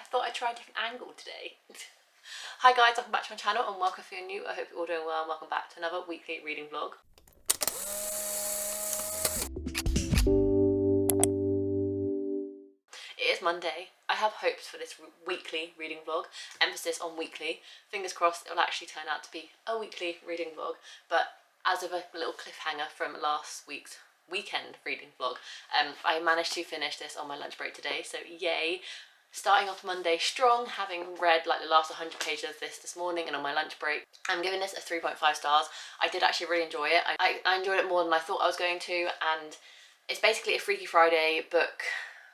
thought I'd try a different angle today. Hi guys, welcome back to my channel and welcome if you're new. I hope you're all doing well and welcome back to another weekly reading vlog. It is Monday. I have hopes for this weekly reading vlog, emphasis on weekly. Fingers crossed it'll actually turn out to be a weekly reading vlog, but as of a little cliffhanger from last week's weekend reading vlog, I managed to finish this on my lunch break today, so yay. Starting off Monday strong, having read like the last 100 pages of this morning and on my lunch break. I'm giving this a 3.5 stars. I did actually really enjoy it. I enjoyed it more than I thought I was going to, and it's basically a Freaky Friday book.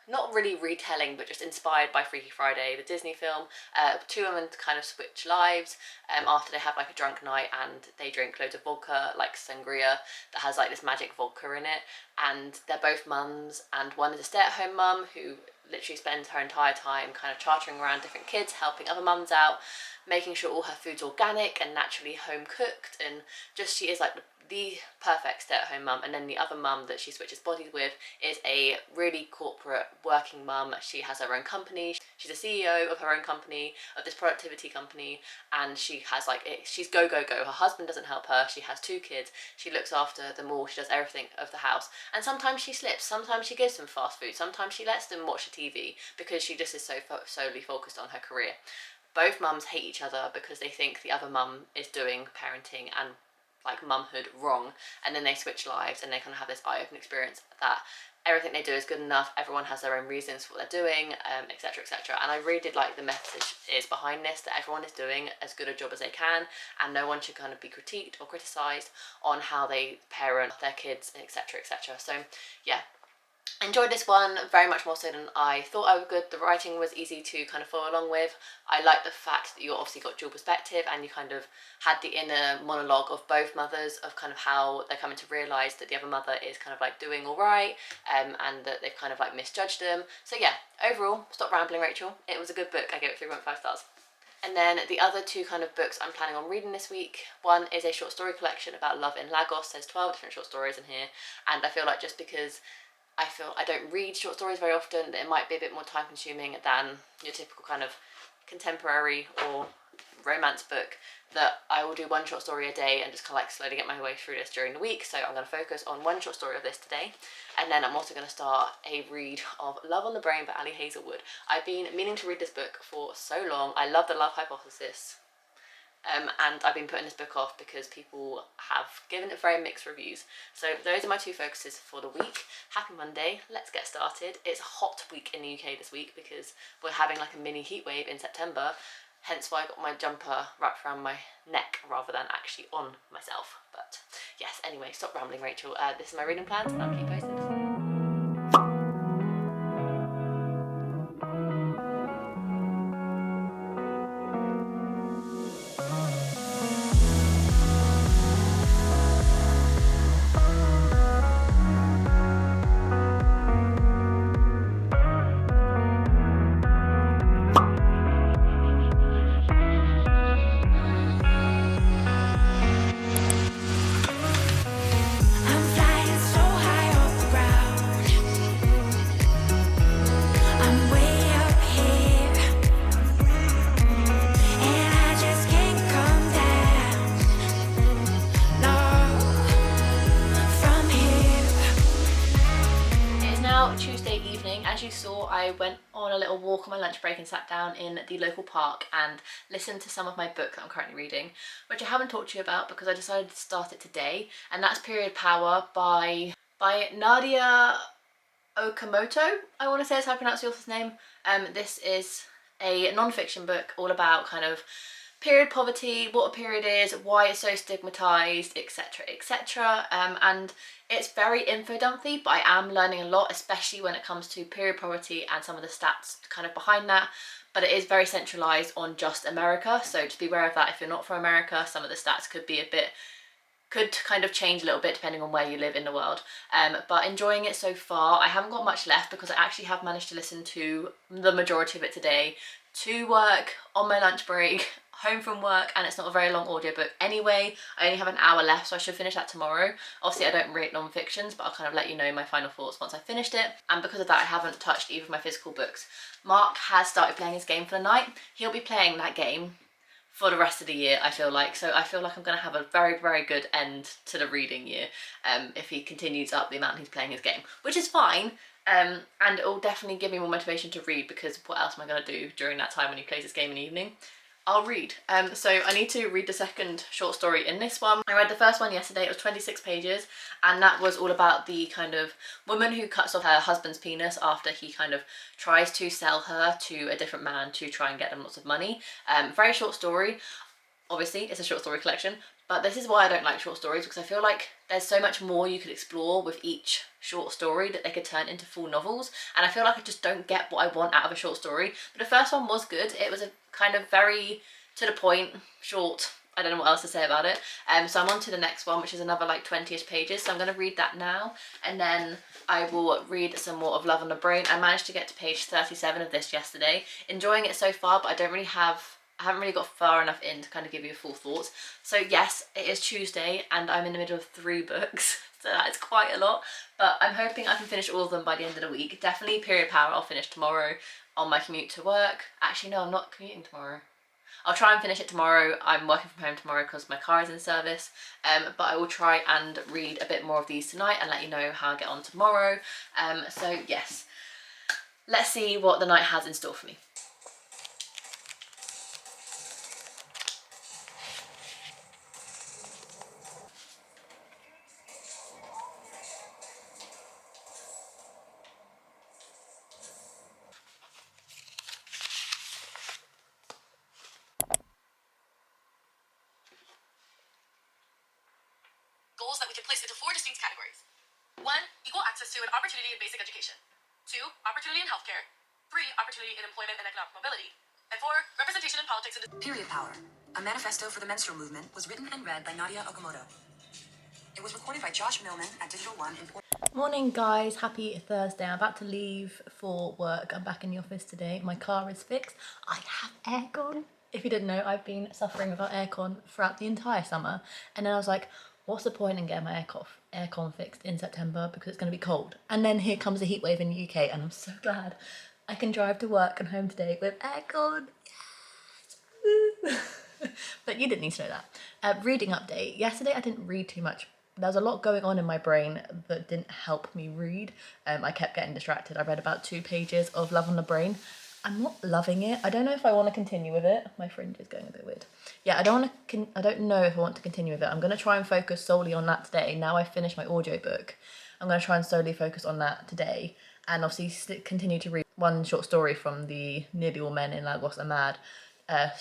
Not really retelling, but just inspired by Freaky Friday, the Disney film. Two women kind of switch lives after they have like a drunk night and they drink loads of vodka, like sangria, that has like this magic vodka in it. And they're both mums, and one is a stay-at-home mum who literally spends her entire time kind of chartering around different kids, helping other mums out, making sure all her food's organic and naturally home cooked, and just she is like the perfect stay-at-home mum. And then the other mum that she switches bodies with is a really corporate working mum. She has her own company. She's a CEO of her own company, of this productivity company, and she has like she's go. Her husband doesn't help her. She has 2 kids. She looks after them all. She does everything of the house, and sometimes she slips. Sometimes she gives them fast food. Sometimes she lets them watch the TV because she just is so solely focused on her career. Both mums hate each other because they think the other mum is doing parenting and like mumhood wrong, and then they switch lives and they kind of have this eye-opening experience that everything they do is good enough, everyone has their own reasons for what they're doing, etc, etc. And I really did like the message is behind this, that everyone is doing as good a job as they can and no one should kind of be critiqued or criticised on how they parent their kids, etc, etc. So yeah, enjoyed this one very much more so than I thought I would. The writing was easy to kind of follow along with. I like the fact that you obviously got dual perspective and you kind of had the inner monologue of both mothers of kind of how they're coming to realise that the other mother is kind of like doing all right, and that they've kind of like misjudged them. So yeah, overall, stop rambling Rachel, it was a good book. I gave it 3.5 stars. And then the other 2 kind of books I'm planning on reading this week, one is a short story collection about love in Lagos. There's 12 different short stories in here, and I feel like just because I don't read short stories very often, that it might be a bit more time consuming than your typical kind of contemporary or romance book, that I will do 1 short story a day and just kind of like slowly get my way through this during the week. So I'm going to focus on 1 short story of this today, and then I'm also going to start a read of Love on the Brain by Ali Hazelwood. I've been meaning to read this book for so long. I love the love hypothesis. And I've been putting this book off because people have given it very mixed reviews. So those are my 2 focuses for the week. Happy Monday, let's get started. It's a hot week in the UK this week because we're having like a mini heat wave in September, hence why I got my jumper wrapped around my neck rather than actually on myself. But yes, anyway, stop rambling Rachel. This is my reading plans and I'll keep you posted. Tuesday evening. As you saw, I went on a little walk on my lunch break and sat down in the local park and listened to some of my book that I'm currently reading, which I haven't talked to you about because I decided to start it today, and that's Period Power by Nadya Okatomo, I want to say is how I pronounce the author's name. This is a non-fiction book all about kind of period poverty, what a period is, why it's so stigmatized, etc, etc, and it's very info dumpy, but I am learning a lot, especially when it comes to period poverty and some of the stats kind of behind that. But it is very centralized on just America, so just be aware of that. If you're not from America, some of the stats could be a bit could kind of change a little bit depending on where you live in the world, but enjoying it so far. I haven't got much left because I actually have managed to listen to the majority of it today, to work, on my lunch break, home from work, and it's not a very long audiobook anyway. I only have an hour left, so I should finish that tomorrow. Obviously I don't rate non-fictions, but I'll kind of let you know my final thoughts once I finished it, and because of that I haven't touched either of my physical books. Mark has started playing his game for the night. He'll be playing that game for the rest of the year, I feel like. So I feel like I'm going to have a very, very good end to the reading year if he continues up the amount he's playing his game, which is fine. And it will definitely give me more motivation to read, because what else am I going to do during that time when he plays his game in the evening? I'll read. So I need to read the second short story in this one. I read the first one yesterday. It was 26 pages, and that was all about the kind of woman who cuts off her husband's penis after he kind of tries to sell her to a different man to try and get them lots of money. Very short story. Obviously it's a short story collection, but this is why I don't like short stories, because I feel like there's so much more you could explore with each short story that they could turn into full novels, and I feel like I just don't get what I want out of a short story. But the first one was good. It was a kind of very to the point, short. I don't know what else to say about it. So I'm on to the next one, which is another like 20ish pages. So I'm going to read that now, and then I will read some more of Love on the Brain. I managed to get to page 37 of this yesterday. Enjoying it so far, but I haven't really got far enough in to kind of give you full thoughts. So yes, it is Tuesday and I'm in the middle of 3 books, so that is quite a lot, but I'm hoping I can finish all of them by the end of the week. Definitely Period Power I'll finish tomorrow on my commute to work. Actually no, I'm not commuting tomorrow. I'll try and finish it tomorrow. I'm working from home tomorrow because my car is in service, but I will try and read a bit more of these tonight and let you know how I get on tomorrow. So yes, let's see what the night has in store for me. Goals that we can place into 4 distinct categories. 1. Equal access to and opportunity in basic education. 2. Opportunity in healthcare. 3. Opportunity in employment and economic mobility. And 4. Representation in politics and... Period Power, a manifesto for the menstrual movement, was written and read by Nadya Okatomo. It was recorded by Josh Millman at Digital One in Morning guys, happy Thursday. I'm about to leave for work. I'm back in the office today. My car is fixed. I have aircon. If you didn't know, I've been suffering without aircon throughout the entire summer. And then I was like, what's the point in getting my aircon fixed in September, because it's going to be cold. And then here comes a heat wave in the UK, and I'm so glad I can drive to work and home today with aircon. Yes. But you didn't need to know that. Reading update. Yesterday I didn't read too much. There was a lot going on in my brain that didn't help me read. I kept getting distracted. I read about 2 pages of Love on the Brain. I'm not loving it. I don't know if I want to continue with it. My fringe is going a bit weird. Yeah, I don't know if I want to continue with it. I'm going to try and focus solely on that today. Now I've finished my audiobook, I'm going to try and solely focus on that today, and obviously continue to read one short story from the Nearly All Men in Lagos Are Mad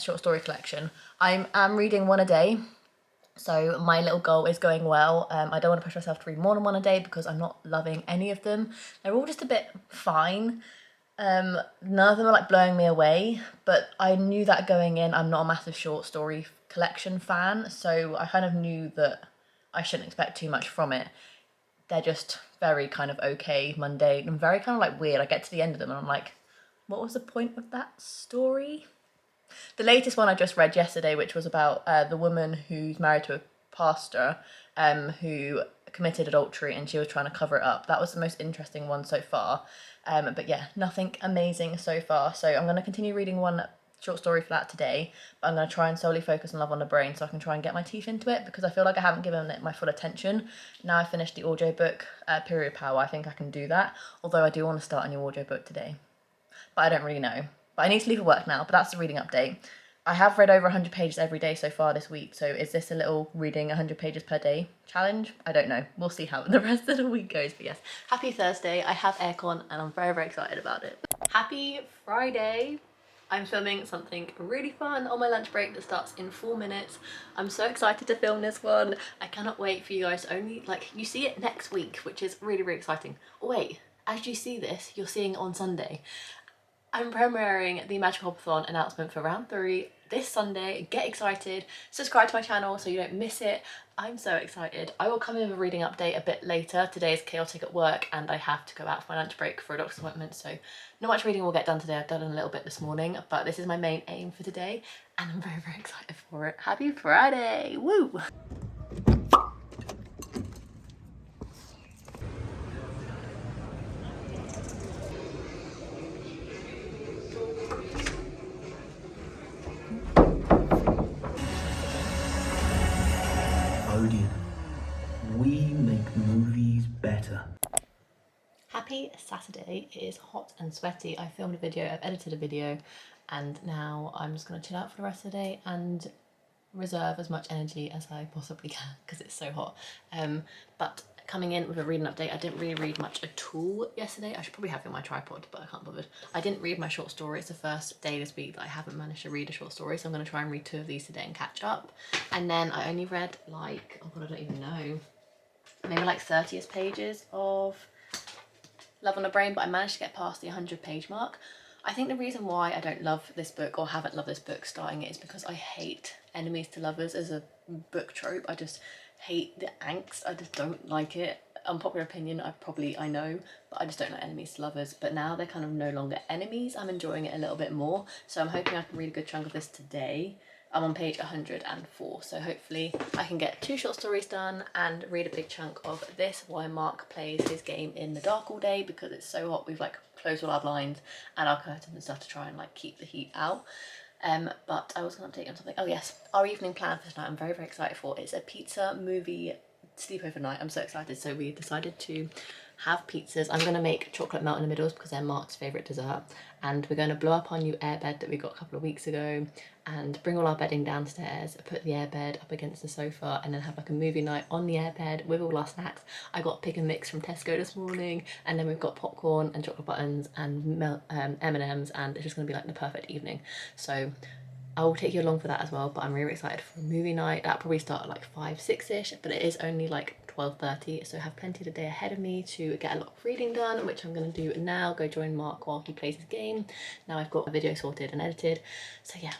short story collection. I'm reading 1 a day. So my little goal is going well. I don't want to push myself to read more than 1 a day because I'm not loving any of them. They're all just a bit fine. None of them are like blowing me away, but I knew that going in. I'm not a massive short story collection fan, so I kind of knew that I shouldn't expect too much from it. They're just very kind of okay, mundane, and very kind of like weird. I get to the end of them and I'm like, what was the point of that story? The latest one I just read yesterday, which was about the woman who's married to a pastor who committed adultery and she was trying to cover it up. That was the most interesting one so far. But yeah, nothing amazing so far. So I'm going to continue reading one short story for that today, but I'm going to try and solely focus on Love on the Brain so I can try and get my teeth into it, because I feel like I haven't given it my full attention. Now I finished the audiobook, Period Power, I think I can do that, although I do want to start a new audiobook today. But I don't really know. But I need to leave for work now, but that's the reading update. I have read over 100 pages every day so far this week, so is this a little reading 100 pages per day challenge? I don't know. We'll see how the rest of the week goes, but yes. Happy Thursday. I have aircon and I'm very, very excited about it. Happy Friday. I'm filming something really fun on my lunch break that starts in 4 minutes. I'm so excited to film this one. I cannot wait for you guys to you see it next week, which is really, really exciting. Oh wait, as you see this, you're seeing it on Sunday. I'm premiering the Magical Hobbathon announcement for round 3 this Sunday. Get excited, subscribe to my channel so you don't miss it. I'm so excited. I will come in with a reading update a bit later. Today is chaotic at work and I have to go out for my lunch break for a doctor's appointment, so not much reading will get done today. I've done a little bit this morning, but this is my main aim for today and I'm very, very excited for it. Happy Friday, woo! We make movies better. Happy Saturday. It is hot and sweaty. I filmed a video, I've edited a video, and now I'm just going to chill out for the rest of the day and reserve as much energy as I possibly can because it's so hot. But coming in with a reading update, I didn't really read much at all yesterday. I should probably have it on my tripod, but I can't bother. I didn't read my short story. It's the first day this week that I haven't managed to read a short story, so I'm going to try and read 2 of these today and catch up. And then I only read like, oh god, I don't even know, maybe like 30ish pages of Love on the Brain, but I managed to get past the 100-page mark. I think the reason why I don't love this book or haven't loved this book starting it is because I hate enemies to lovers as a book trope. I just hate the angst. I just don't like it. Unpopular opinion, I know, but I just don't like enemies to lovers. But now they're kind of no longer enemies. I'm enjoying it a little bit more. So I'm hoping I can read a good chunk of this today. I'm on page 104, so hopefully I can get 2 short stories done and read a big chunk of this while Mark plays his game in the dark all day because it's so hot. We've like closed all our blinds and our curtains and stuff to try and like keep the heat out. But I was going to update you on something. Oh yes, our evening plan for tonight I'm very, very excited for. It's a pizza movie sleepover night. I'm so excited. So we decided to have pizzas. I'm going to make chocolate melt in the middles because they're Mark's favourite dessert, and we're going to blow up our new airbed that we got a couple of weeks ago and bring all our bedding downstairs, put the airbed up against the sofa, and then have like a movie night on the airbed with all our snacks. I got pick and mix from Tesco this morning, and then we've got popcorn and chocolate buttons and M&Ms, and it's just going to be like the perfect evening. So I will take you along for that as well, but I'm really excited for a movie night. That'll probably start at like 5, 6ish, but it is only like 12:30, so I have plenty of the day ahead of me to get a lot of reading done, which I'm going to do now. Go join Mark while he plays his game. Now I've got a video sorted and edited, so yeah,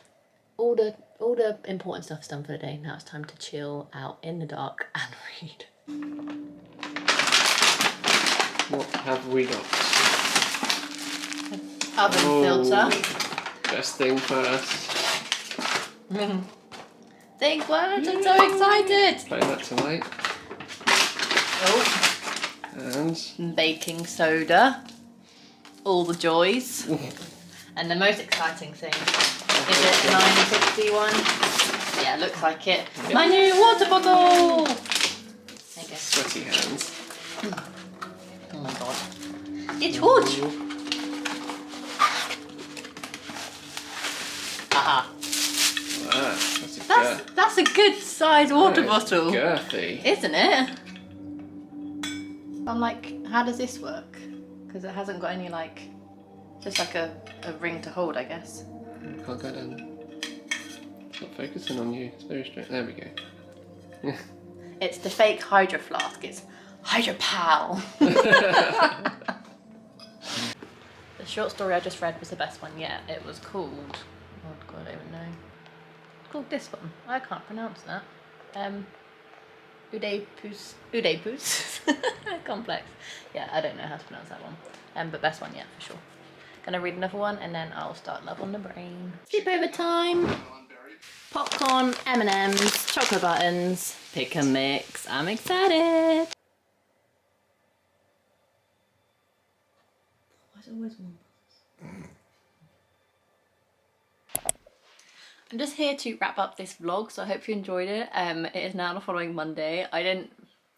all the important stuff's done for the day. Now it's time to chill out in the dark and read. What have we got? Oven filter. Best thing first. Think what? I'm so excited! Play that tonight. Oh. And Baking soda. All the joys. And the most exciting thing, is it the 960 one? Yeah, looks like it. Yep. My new water bottle! There you go. sweaty hands. Oh my god. It's huge! Aha. That's a good size water bottle. Girthy. Isn't it? I'm like, how does this work? Because it hasn't got any like, just like a ring to hold, I guess. Can't go down. It's not focusing on you. It's very straight. There we go. It's the fake Hydro flask. It's Hydro Pal. The short story I just read was the best one yet. It was called, oh god, I don't even know. It's called this one. I can't pronounce that. Oedipus. Complex. Yeah, I don't know how to pronounce that one. But best one yet for sure. Gonna read another one and then I'll start Love on the Brain. Sleepover time. Popcorn, M&Ms, chocolate buttons, pick and mix. I'm excited. Why's it always one? I'm just here to wrap up this vlog, so I hope you enjoyed it. It is now the following Monday. I didn't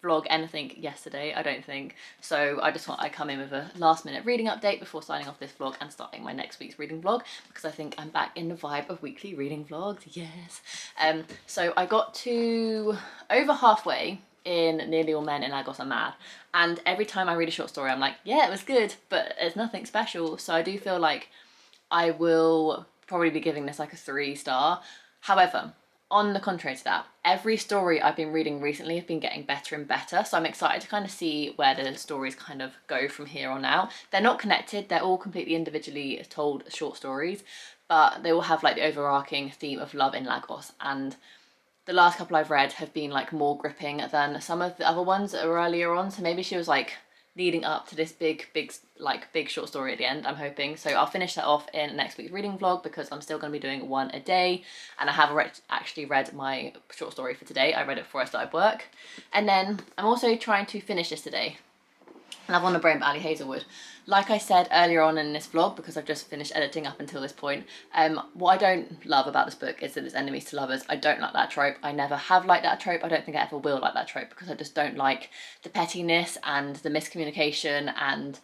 vlog anything yesterday, I don't think, so I just thought I'd come in with a last minute reading update before signing off this vlog and starting my next week's reading vlog, because I think I'm back in the vibe of weekly reading vlogs, yes. So I got to over halfway in Nearly All Men in Lagos Are Mad, and every time I read a short story I'm like, yeah, it was good, but it's nothing special, so I do feel like I will probably be giving this like a 3-star. However, on the contrary to that, every story I've been reading recently have been getting better and better, so I'm excited to kind of see where the stories kind of go from here on out. They're not connected, they're all completely individually told short stories, but they all have like the overarching theme of love in Lagos, and the last couple I've read have been like more gripping than some of the other ones that were earlier on. So maybe she was like leading up to this big short story at the end, I'm hoping. So I'll finish that off in next week's reading vlog, because I'm still going to be doing one a day, and I have actually read my short story for today. I read it before I started work. And then I'm also trying to finish this today. And I want to bring up Ali Hazelwood. Like I said earlier on in this vlog, because I've just finished editing up until this point, what I don't love about this book is that it's enemies to lovers. I don't like that trope. I never have liked that trope. I don't think I ever will like that trope, because I just don't like the pettiness and the miscommunication and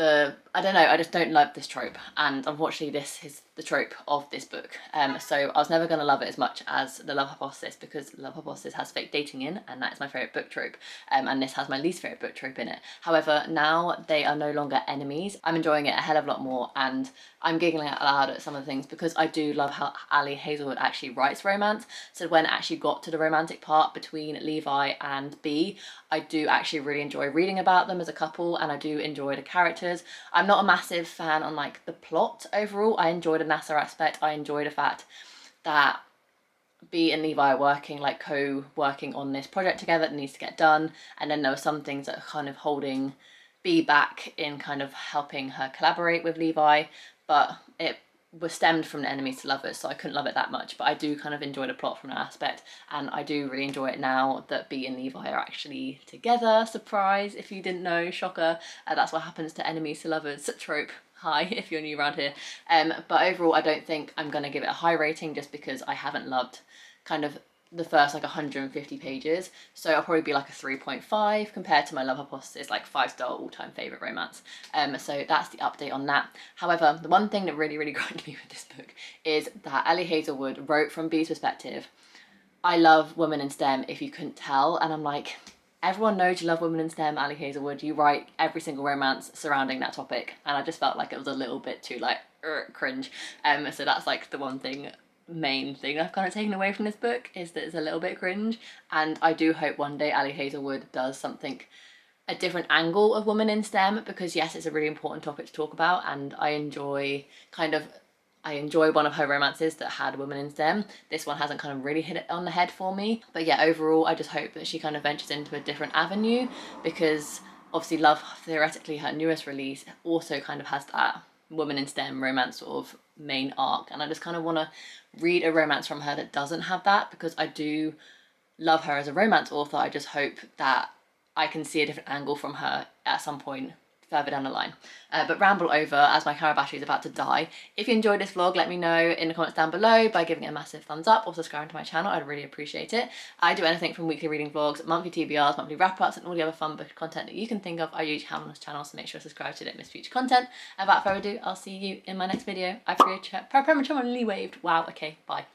I don't know, I just don't love this trope, and unfortunately this is the trope of this book. So I was never going to love it as much as The Love Hypothesis, because Love Hypothesis has fake dating in, and that's my favourite book trope, and this has my least favourite book trope in it. However, now they are no longer enemies. I'm enjoying it a hell of a lot more, and I'm giggling out loud at some of the things, because I do love how Ali Hazelwood actually writes romance. So when it actually got to the romantic part between Levi and B, I do actually really enjoy reading about them as a couple, and I do enjoy the characters. I'm not a massive fan on like the plot overall. I enjoy the NASA aspect. I enjoy the fact that B and Levi are working, like co-working on this project together that needs to get done, and then there were some things that are kind of holding B back in kind of helping her collaborate with Levi, but it was stemmed from the enemies to lovers, so I couldn't love it that much. But I do kind of enjoy the plot from that aspect, and I do really enjoy it now that B and Levi are actually together. Surprise, if you didn't know, shocker. That's what happens to enemies to lovers trope. Hi, if you're new around here. But overall, I don't think I'm going to give it a high rating, just because I haven't loved kind of the first like 150 pages, so I'll probably be like a 3.5 compared to my Love Hypothesis like 5-star all-time favourite romance. So that's the update on that. However, the one thing that really grinded me with this book is that Ali Hazelwood wrote from B's perspective. I love women in STEM, if you couldn't tell, and I'm like, everyone knows you love women in STEM, Ali Hazelwood. You write every single romance surrounding that topic, and I just felt like it was a little bit too like cringe. So that's like the one main thing I've kind of taken away from this book, is that it's a little bit cringe, and I do hope one day Ali Hazelwood does something, a different angle of women in STEM, because yes, it's a really important topic to talk about, and I enjoy one of her romances that had women in STEM. This one hasn't kind of really hit it on the head for me, but yeah, overall I just hope that she kind of ventures into a different avenue, because obviously Love, theoretically her newest release, also kind of has that woman in STEM romance sort of main arc, and I just kind of want to read a romance from her that doesn't have that, because I do love her as a romance author. I just hope that I can see a different angle from her at some point further down the line. But ramble over, as my camera battery is about to die. If you enjoyed this vlog, let me know in the comments down below by giving it a massive thumbs up or subscribing to my channel. I'd really appreciate it. I do anything from weekly reading vlogs, monthly TBRs, monthly wrap-ups, and all the other fun book content that you can think of. I usually have on this channel, so make sure to subscribe so you don't miss future content. And without further ado, I'll see you in my next video. I prematurely waved. Wow, okay, bye.